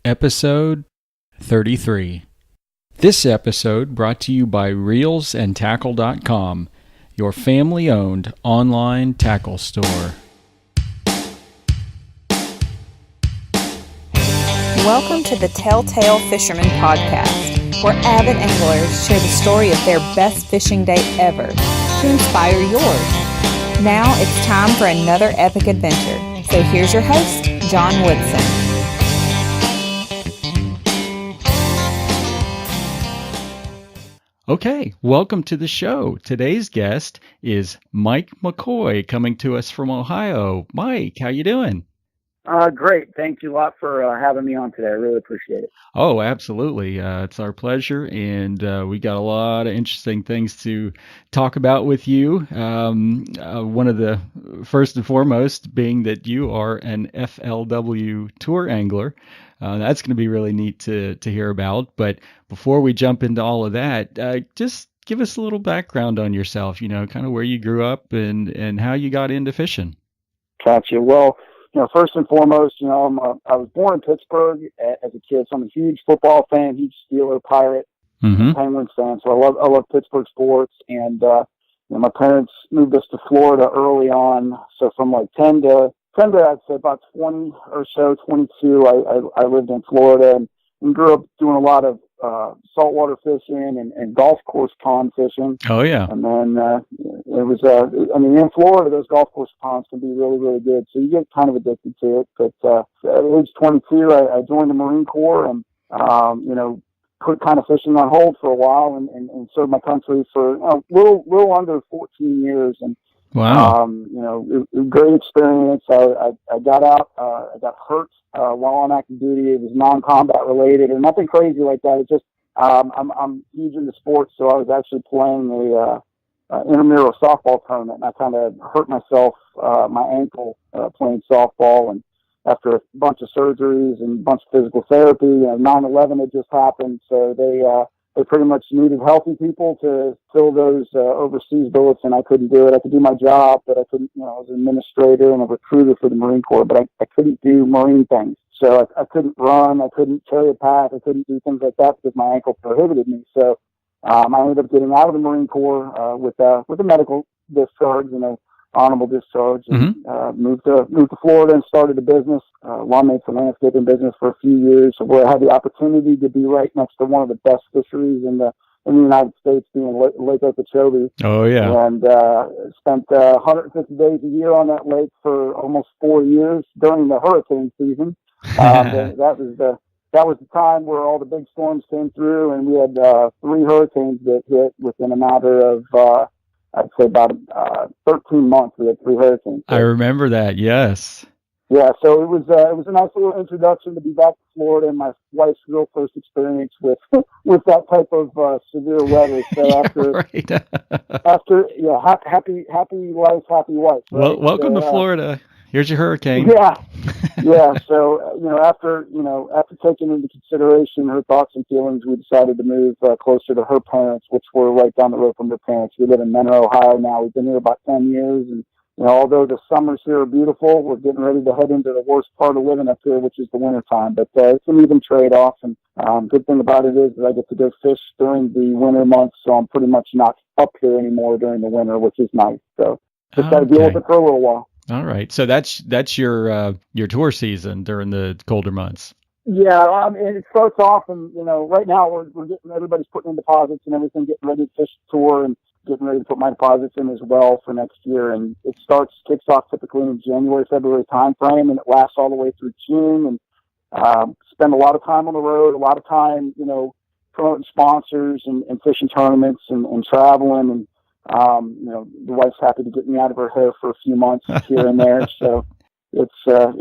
Episode 33. This episode brought to you by reelsandtackle.com, your family-owned online tackle store. Welcome to the Telltale Fisherman podcast, where avid anglers share the story of their best fishing day ever to inspire yours. Now it's time for another epic adventure. So here's your host, John Woodson. Okay, welcome to the show. Today's guest is Mike McCoy, coming to us from Ohio. Mike, how you doing? Great. Thank you a lot for having me on today. I really appreciate it. Oh, absolutely. It's our pleasure, and we got a lot of interesting things to talk about with you. One of the first and foremost being that you are an FLW Tour angler. That's going to be really neat to hear about. But before we jump into all of that, just give us a little background on yourself, kind of where you grew up and how you got into fishing. Gotcha. Well, first and foremost, I was born in Pittsburgh as a kid, so I'm a huge football fan, huge Steeler, Pirate, Penguins fan. So I love Pittsburgh sports. And, my parents moved us to Florida early on. So from like 10 to I'd say about 20 or so, 22, I lived in Florida and we grew up doing a lot of saltwater fishing and golf course pond fishing. Oh, yeah. And then it was, in Florida, those golf course ponds can be really, really good. So you get kind of addicted to it. But at age 22, I joined the Marine Corps and, put kind of fishing on hold for a while and served my country for a little under 14 years. And, wow. it was a great experience. I got out, I got hurt while on active duty. It was non-combat related and nothing crazy like that. It's just, I'm huge into sports, so I was actually playing a intramural softball tournament, and I kind of hurt myself, my ankle, playing softball, and after a bunch of surgeries and a bunch of physical therapy, 9/11 had just happened, so they pretty much needed healthy people to fill those overseas billets, and I couldn't do it. I could do my job, but I couldn't, I was an administrator and a recruiter for the Marine Corps, but I couldn't do Marine things. So I couldn't run, I couldn't carry a pack, I couldn't do things like that because my ankle prohibited me. So I ended up getting out of the Marine Corps with a medical discharge, honorable discharge, and moved to Florida and started a business, lawn-mates and landscaping business for a few years, where I had the opportunity to be right next to one of the best fisheries in the United States, being Lake Okeechobee. Oh, yeah. And spent 150 days a year on that lake for almost 4 years during the hurricane season. That was the time where all the big storms came through, and we had 3 hurricanes that hit within a matter of I'd say about 13 months. We had 3 hurricanes. I remember that. Yes. Yeah, so it was a nice little introduction to be back to Florida and my wife's real first experience with that type of severe weather. So happy life, happy wife. Right? Well, welcome to Florida. Here's your hurricane. Yeah. So after taking into consideration her thoughts and feelings, we decided to move closer to her parents, which were right down the road from her parents. We live in Mentor, Ohio now. We've been here about 10 years, and although the summers here are beautiful, we're getting ready to head into the worst part of living up here, which is the winter time. But it's an even trade-off, and good thing about it is that I get to go fish during the winter months, so I'm pretty much not up here anymore during the winter, which is nice. So just got to deal with it for a little while. All right. So that's your tour season during the colder months. Yeah, it starts off, and right now we're getting, everybody's putting in deposits and everything, getting ready to fish the tour and getting ready to put my deposits in as well for next year. And it kicks off typically in January, February timeframe, and it lasts all the way through June. And spend a lot of time on the road, a lot of time, promoting sponsors and fishing tournaments and traveling. And the wife's happy to get me out of her hair for a few months here and there. So it's a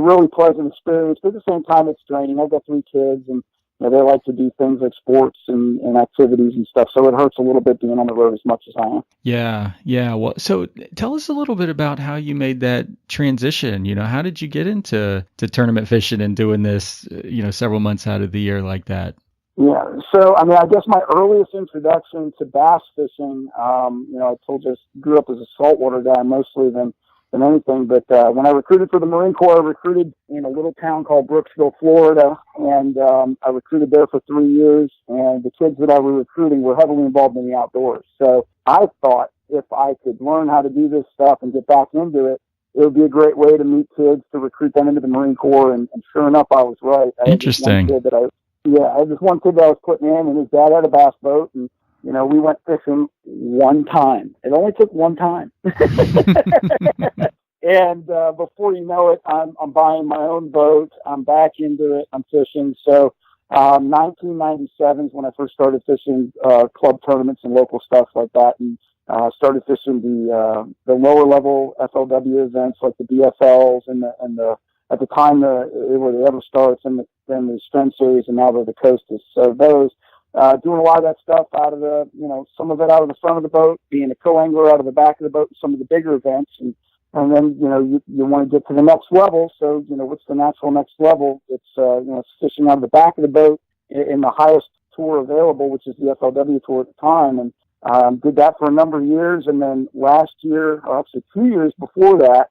really pleasant experience, but at the same time, it's draining. I've got 3 kids, and they like to do things like sports and activities and stuff. So it hurts a little bit being on the road as much as I am. Yeah. Well, so tell us a little bit about how you made that transition. How did you get into tournament fishing and doing this, several months out of the year like that? Yeah. So, I guess my earliest introduction to bass fishing, I told you I grew up as a saltwater guy mostly. Then than anything. But when I recruited for the Marine Corps, I recruited in a little town called Brooksville, Florida, and I recruited there for 3 years. And the kids that I was recruiting were heavily involved in the outdoors. So I thought if I could learn how to do this stuff and get back into it, it would be a great way to meet kids, to recruit them into the Marine Corps. And sure enough, I was right. Interesting. I had this one kid that I was putting in, and his dad had a bass boat, and we went fishing one time. It only took one time. And before you know it, I'm buying my own boat. I'm back into it. I'm fishing. So 1997 is when I first started fishing club tournaments and local stuff like that, and started fishing the lower level FLW events like the BFLs and the at the time they were the Everstarts and then the Strength Series, and now they're the Costas. So those. Doing a lot of that stuff out of the, some of it out of the front of the boat, being a co-angler out of the back of the boat, some of the bigger events. And then, you want to get to the next level. So, what's the natural next level? It's, it's fishing out of the back of the boat in the highest tour available, which is the FLW Tour at the time. And did that for a number of years. And then last year, or actually 2 years before that,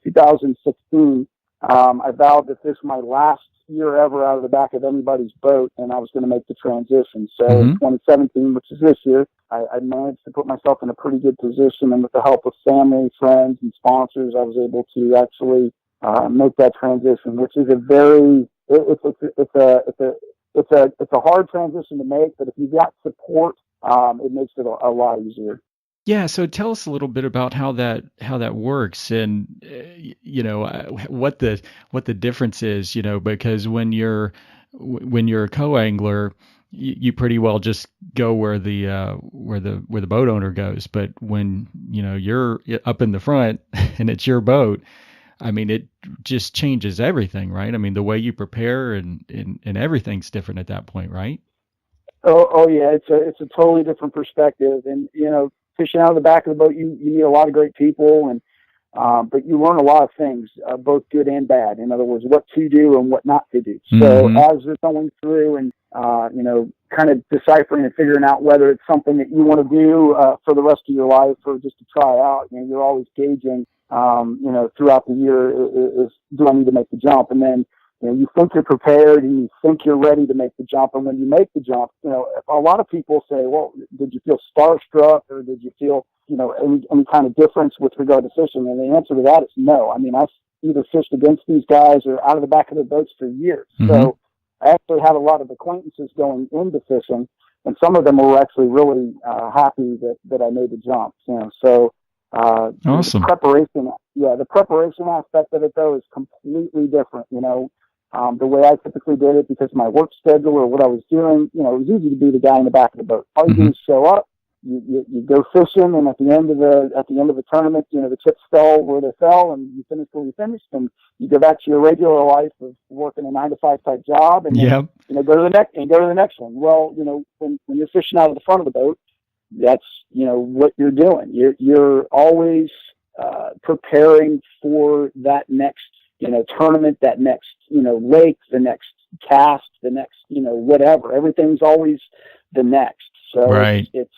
2016, I vowed to fish my last year ever out of the back of anybody's boat, and I was going to make the transition. So in 2017, which is this year, I managed to put myself in a pretty good position, and with the help of family, friends, and sponsors, I was able to actually make that transition, which is it's a hard transition to make, but if you've got support, it makes it a lot easier. Yeah, so tell us a little bit about how that works, and what the difference is, because when you're a co-angler, you pretty well just go where the boat owner goes. But when you're up in the front and it's your boat, I mean, it just changes everything, right? I mean, the way you prepare and everything's different at that point, right? Oh yeah, it's a totally different perspective, and fishing out of the back of the boat, you meet a lot of great people, and but you learn a lot of things, both good and bad. In other words, what to do and what not to do. So as you're going through and kind of deciphering and figuring out whether it's something that you want to do for the rest of your life or just to try out, you're always gauging, throughout the year, is do I need to make the jump? And then you think you're prepared and you think you're ready to make the jump. And when you make the jump, a lot of people say, well, did you feel starstruck, or did you feel, any kind of difference with regard to fishing? And the answer to that is no. I mean, I've either fished against these guys or out of the back of their boats for years. So I actually had a lot of acquaintances going into fishing, and some of them were actually really happy that I made the jump. So awesome. The preparation aspect of it, though, is completely different. The way I typically did it, because my work schedule or what I was doing, it was easy to be the guy in the back of the boat. All you do is show up, you go fishing, and at the end of the tournament, the chips fell where they fell, and you finished where you finished, and you go back to your regular life of working a 9-to-5 type job, and then, go to the next one. Well, when you're fishing out of the front of the boat, that's what you're doing. You're always preparing for that next tournament, that next lake, the next cast, the next whatever. Everything's always the next. So right. It's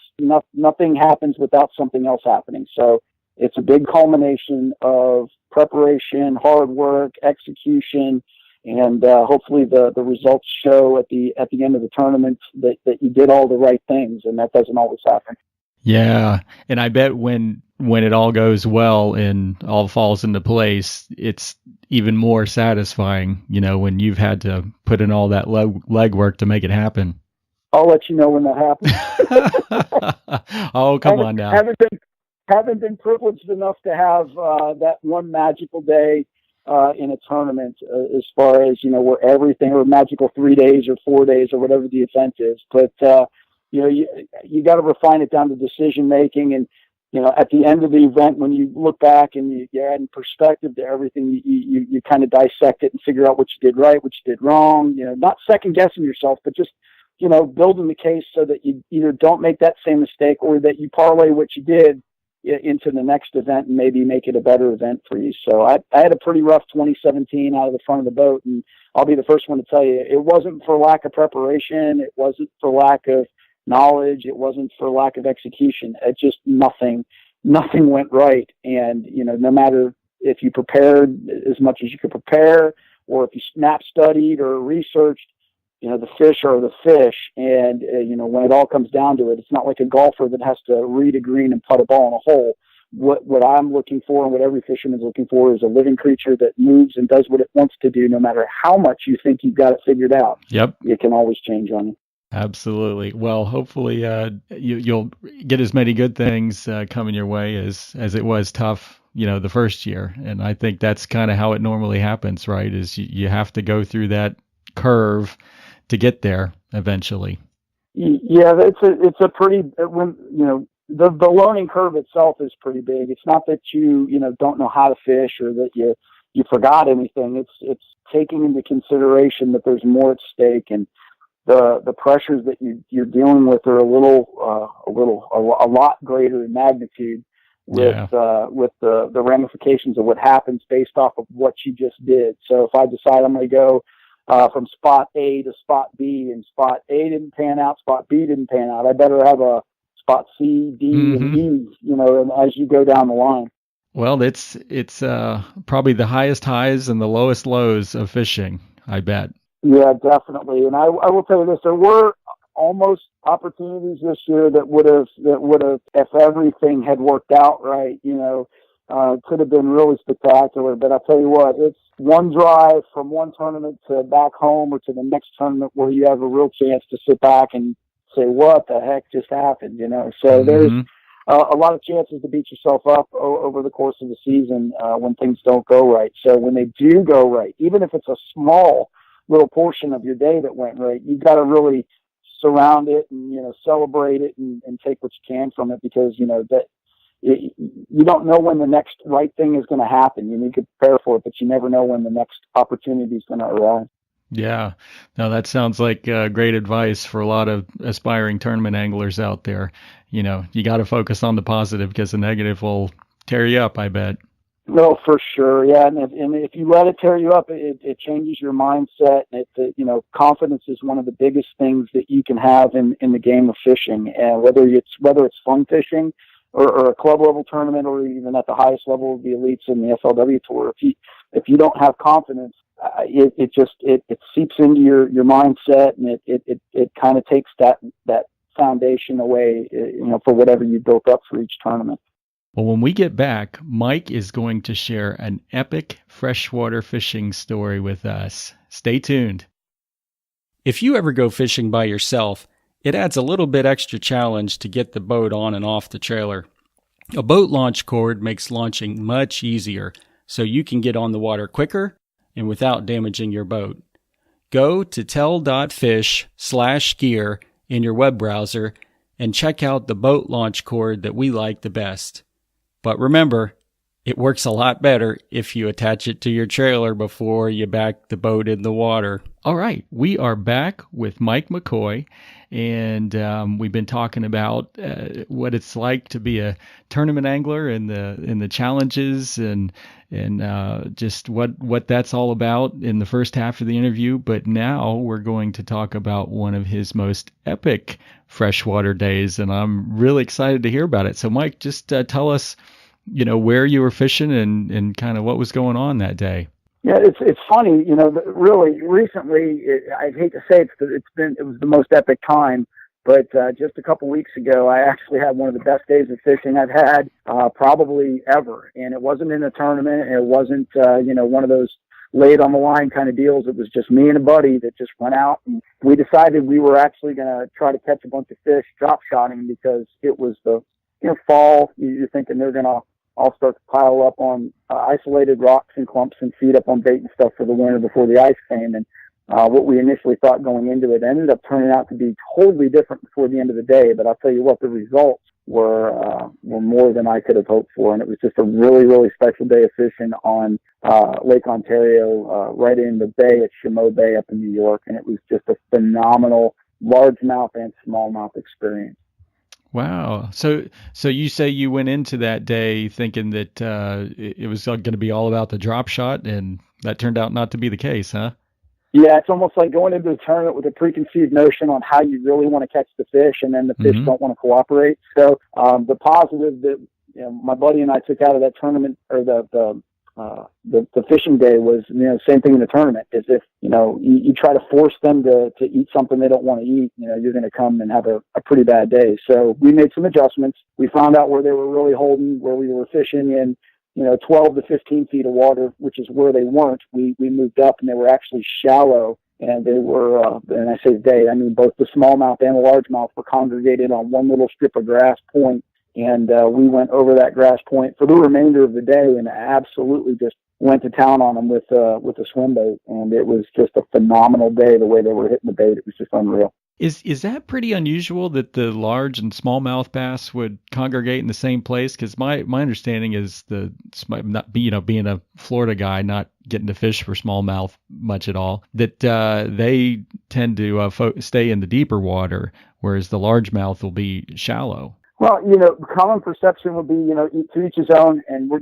nothing happens without something else happening. So it's a big culmination of preparation, hard work, execution, and hopefully the results show at the end of the tournament that you did all the right things, and that doesn't always happen. Yeah, and I bet when it all goes well and all falls into place, it's even more satisfying, when you've had to put in all that legwork to make it happen. I'll let you know when that happens. Oh, come on now. Haven't been privileged enough to have that one magical day in a tournament, as far as where everything, or magical 3 days or 4 days or whatever the event is. But you got to refine it down to decision making, and at the end of the event, when you look back and you add in perspective to everything, you kind of dissect it and figure out what you did right, what you did wrong. Not second guessing yourself, but just building the case so that you either don't make that same mistake, or that you parlay what you did into the next event and maybe make it a better event for you. So I had a pretty rough 2017 out of the front of the boat, and I'll be the first one to tell you, it wasn't for lack of preparation. It wasn't for lack of knowledge. It wasn't for lack of execution. It just nothing nothing went right. And, no matter if you prepared as much as you could prepare, or if you snap studied or researched, the fish are the fish. And, when it all comes down to it, it's not like a golfer that has to read a green and putt a ball in a hole. What I'm looking for, and what every fisherman's looking for, is a living creature that moves and does what it wants to do, no matter how much you think you've got it figured out. Yep. It can always change on you. Absolutely. Well, hopefully you'll get as many good things coming your way as it was tough, the first year. And I think that's kind of how it normally happens, right? Is you have to go through that curve to get there eventually. Yeah, it's a pretty, the learning curve itself is pretty big. It's not that you don't know how to fish, or that you forgot anything. It's taking into consideration that there's more at stake, and the pressures that you're dealing with are a lot greater in magnitude with the ramifications of what happens based off of what you just did. So if I decide I'm going to go from spot A to spot B, and spot A didn't pan out, spot B didn't pan out, I better have a spot C, D, and E, and as you go down the line. Well, it's probably the highest highs and the lowest lows of fishing, I bet. Yeah, definitely. And I will tell you this: there were almost opportunities this year that would have, if everything had worked out right, could have been really spectacular. But I'll tell you what, it's one drive from one tournament to back home, or to the next tournament, where you have a real chance to sit back and say, what the heck just happened, So there's a lot of chances to beat yourself up over the course of the season when things don't go right. So when they do go right, even if it's a small little portion of your day that went right, you've got to really surround it and, celebrate it and take what you can from it, because, that you don't know when the next right thing is going to happen. You need to prepare for it, but you never know when the next opportunity is going to arrive. Yeah, no, that sounds like great advice for a lot of aspiring tournament anglers out there. You got to focus on the positive, because the negative will tear you up, I bet. No, for sure. Yeah. And if you let it tear you up, it changes your mindset. Confidence is one of the biggest things that you can have in the game of fishing. And whether it's fun fishing or a club level tournament, or even at the highest level of the elites in the FLW Tour, if you don't have confidence, it seeps into your mindset, and it kind of takes that foundation away, for whatever you built up for each tournament. Well, when we get back, Mike is going to share an epic freshwater fishing story with us. Stay tuned. If you ever go fishing by yourself, it adds a little bit extra challenge to get the boat on and off the trailer. A boat launch cord makes launching much easier, so you can get on the water quicker and without damaging your boat. Go to tell.fish/gear in your web browser and check out the boat launch cord that we like the best. But remember, it works a lot better if you attach it to your trailer before you back the boat in the water. All right, we are back with Mike McCoy, and we've been talking about what it's like to be a tournament angler, and the challenges and just what that's all about in the first half of the interview. But now we're going to talk about one of his most epic freshwater days, and I'm really excited to hear about it. So, Mike, just tell us, where you were fishing and kind of what was going on that day. Yeah, it's funny, really recently, I'd hate to say it was the most epic time, but just a couple weeks ago, I actually had one of the best days of fishing I've had probably ever. And it wasn't in a tournament, and it wasn't, one of those laid on the line kind of deals. It was just me and a buddy that just went out, and we decided we were actually going to try to catch a bunch of fish drop shotting, because it was the fall. You're thinking they're going to all start to pile up on isolated rocks and clumps and feed up on bait and stuff for the winter before the ice came. And what we initially thought going into it ended up turning out to be totally different before the end of the day. But I'll tell you what, the results were more than I could have hoped for. And it was just a really, really special day of fishing on Lake Ontario, right in the bay at Chameau Bay up in New York. And it was just a phenomenal largemouth and smallmouth experience. Wow. So you say you went into that day thinking that it was going to be all about the drop shot, and that turned out not to be the case, huh? Yeah, it's almost like going into the tournament with a preconceived notion on how you really want to catch the fish, and then the fish don't want to cooperate. So the positive that my buddy and I took out of that tournament, or the fishing day was, same thing in the tournament. Is if, you try to force them to eat something they don't want to eat, you're going to come and have a pretty bad day. So we made some adjustments. We found out where they were really holding, where we were fishing in, 12 to 15 feet of water, which is where they weren't. We moved up, and they were actually shallow. And they were, and I say they, I mean both the smallmouth and the largemouth were congregated on one little strip of grass point. And we went over that grass point for the remainder of the day, and absolutely just went to town on them with a swim bait. And it was just a phenomenal day. The way they were hitting the bait, it was just unreal. Is that pretty unusual that the large and smallmouth bass would congregate in the same place? Because my understanding is being a Florida guy, not getting to fish for smallmouth much at all, that they tend to stay in the deeper water, whereas the largemouth will be shallow. Well, common perception would be, to each his own, and we're,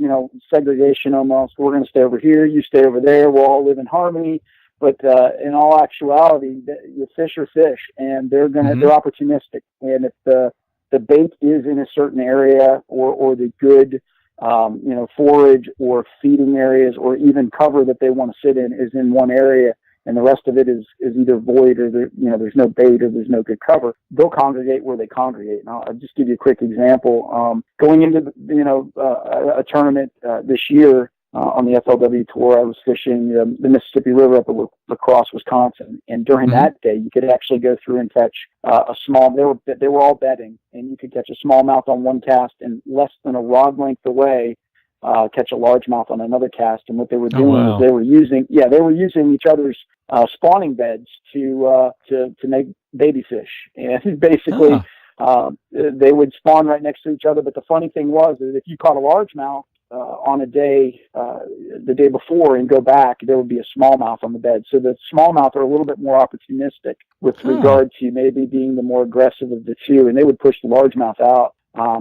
segregation almost. We're going to stay over here, you stay over there. We'll all live in harmony. But in all actuality, fish are fish, and they're they're opportunistic. And if the bait is in a certain area, or the good, forage or feeding areas, or even cover that they want to sit in is in one area, and the rest of it is either void, or there's no bait, or there's no good cover, they'll congregate where they congregate. And I'll just give you a quick example. Going into a tournament this year on the FLW Tour, I was fishing the Mississippi River up at La Crosse, Wisconsin, and during that day, you could actually go through and catch a small. They were all bedding, and you could catch a smallmouth on one cast, and less than a rod length away, catch a largemouth on another cast. And what they were doing is they were using each other's spawning beds to make baby fish, and basically they would spawn right next to each other. But the funny thing was that if you caught a largemouth on a day, the day before, and go back, there would be a smallmouth on the bed. So the smallmouth are a little bit more opportunistic with regard to maybe being the more aggressive of the two, and they would push the largemouth out.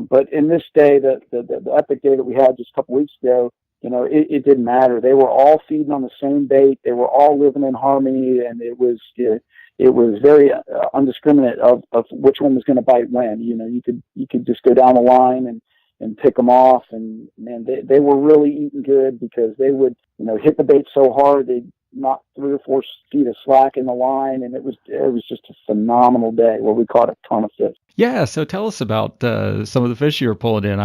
But in this day, the epic day that we had just a couple weeks ago, it didn't matter. They were all feeding on the same bait. They were all living in harmony, and it was very undiscriminate of which one was going to bite when. You could just go down the line and pick them off, and man, they were really eating good, because they would hit the bait so hard they'd knock 3 or 4 feet of slack in the line, and it was just a phenomenal day where we caught a ton of fish. Yeah, so tell us about some of the fish you were pulling in.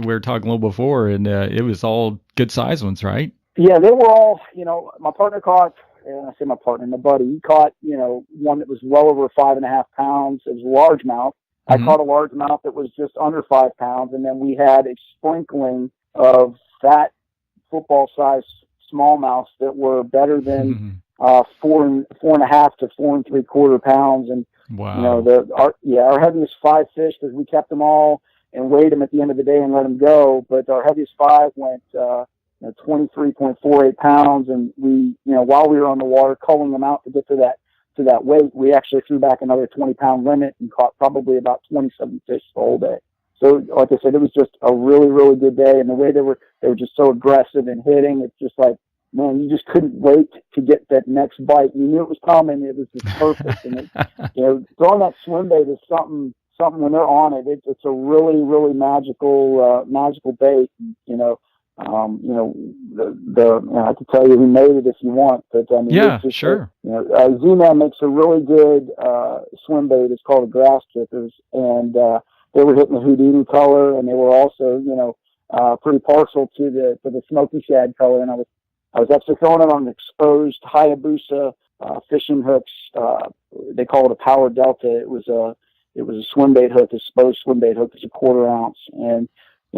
We were talking a little before, and it was all good size ones, right? Yeah, they were all. My partner caught, and I say my partner, my buddy, he caught one that was well over 5.5 pounds. It was a largemouth. I caught a largemouth that was just under 5 pounds, and then we had a sprinkling of fat football-sized smallmouths that were better than 4.5 to 4 3/4 pounds. And wow, our heaviest 5 fish, because we kept them all and weighed them at the end of the day and let them go. But our heaviest 5 went 23.48 pounds, and we, while we were on the water culling them out to get to that weight, we actually threw back another 20-pound limit and caught probably about 27 fish the whole day. So, like I said, it was just a really, really good day. And the way they were just so aggressive and hitting, it's just like, man, you just couldn't wait to get that next bite. You knew it was coming. It was just perfect. And throwing that swim bait is something when they're on it. It's a really, really magical bait. I could tell you who made it if you want, but I mean, yeah, sure. Z-Man makes a really good swim bait. It's called a grass kickers, and they were hitting the Houdini color, and they were also, pretty partial to the smoky shad color. And I was actually throwing it on exposed Hayabusa fishing hooks. They call it a Power Delta. It was a swim bait hook, exposed swim bait hook. It's a 1/4 ounce, and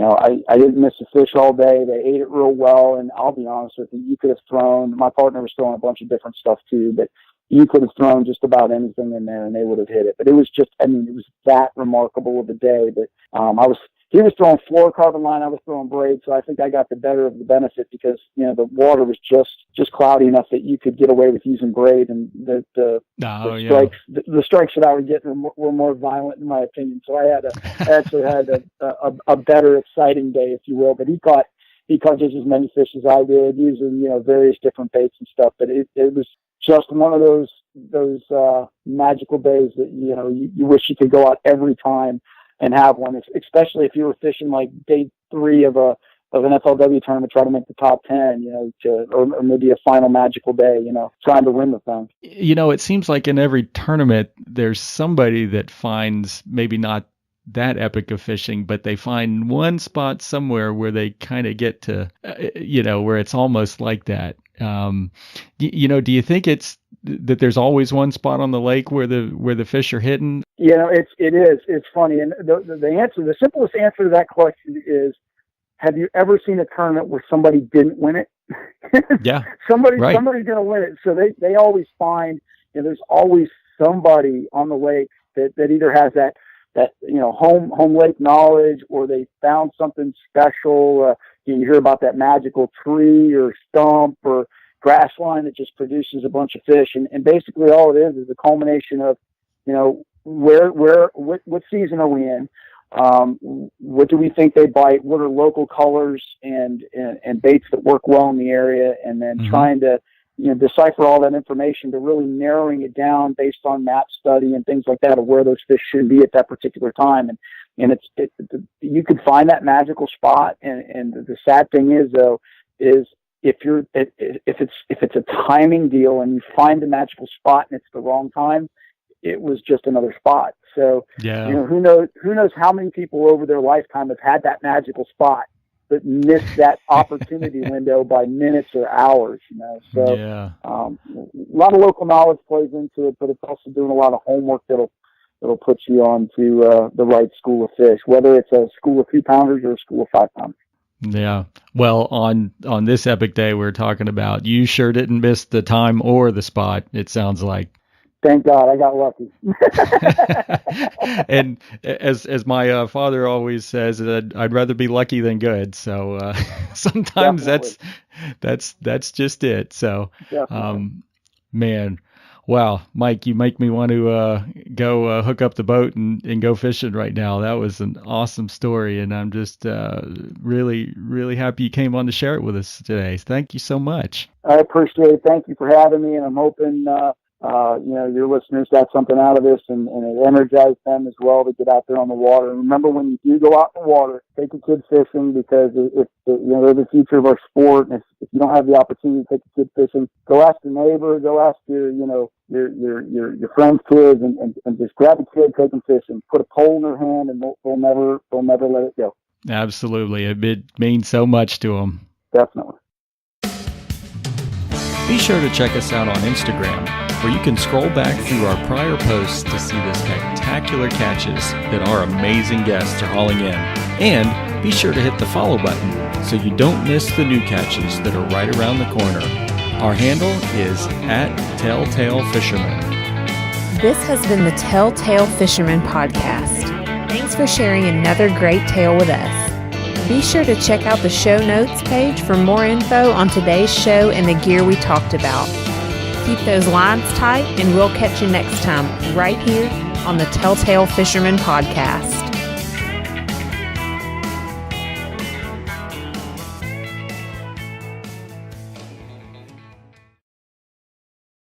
I didn't miss a fish all day. They ate it real well, and I'll be honest with you, you could have thrown, my partner was throwing a bunch of different stuff too, but you could have thrown just about anything in there and they would have hit it. But it was just, it was that remarkable of a day. But he was throwing fluorocarbon line, I was throwing braid, so I think I got the better of the benefit, because the water was just cloudy enough that you could get away with using braid, and the strikes that I was getting were more violent in my opinion. So I actually had a better, exciting day, if you will. But he caught just as many fish as I did, using various different baits and stuff. But it was just one of those magical days that you wish you could go out every time. and have one, especially if you were fishing like day 3 of an FLW tournament, try to make the top 10, or maybe a final magical day, trying to win the thing. It seems like in every tournament, there's somebody that finds maybe not that epic of fishing, but they find one spot somewhere where they kind of get to, where it's almost like that. Do you think it's that there's always one spot on the lake where the fish are hidden? It is. It's funny. And the simplest answer to that question is, have you ever seen a tournament where somebody didn't win it? Yeah. Somebody's going to win it. So they always find, there's always somebody on the lake that either has that home lake knowledge, or they found something special. You hear about that magical tree or stump or grass line that just produces a bunch of fish. And basically all it is a culmination of, what season are we in? What do we think they bite? What are local colors and baits that work well in the area? And then trying to, decipher all that information to really narrowing it down based on map study and things like that of where those fish should be at that particular time. And you could find that magical spot. And the sad thing is, though, is if it's a timing deal and you find the magical spot and it's the wrong time, it was just another spot. So, who knows how many people over their lifetime have had that magical spot, but missed that opportunity window by minutes or hours, So, a lot of local knowledge plays into it, but it's also doing a lot of homework that'll put you onto the right school of fish, whether it's a school of 2-pounders or a school of 5-pounders. Yeah. Well, on this epic day we're talking about, you sure didn't miss the time or the spot, it sounds like. Thank God I got lucky. And as my father always says, I'd rather be lucky than good. So sometimes that's just it. So, man, wow, Mike, you make me want to go hook up the boat and go fishing right now. That was an awesome story, and I'm just really, really happy you came on to share it with us today. Thank you so much. I appreciate it. Thank you for having me, and I'm hoping your listeners got something out of this, and it energized them as well to get out there on the water. And remember, when you do go out in the water, take a kid fishing, because they're the future of our sport. And if you don't have the opportunity to take a kid fishing, go ask your neighbor, go ask your friend's kids, and just grab a kid, take them fishing, put a pole in their hand, and they'll never let it go. Absolutely, it means so much to them. Definitely. Be sure to check us out on Instagram, where you can scroll back through our prior posts to see the spectacular catches that our amazing guests are hauling in. And be sure to hit the follow button so you don't miss the new catches that are right around the corner. Our handle is @TelltaleFisherman. This has been the Telltale Fisherman podcast. Thanks for sharing another great tale with us. Be sure to check out the show notes page for more info on today's show and the gear we talked about. Keep those lines tight, and we'll catch you next time right here on the Telltale Fisherman podcast.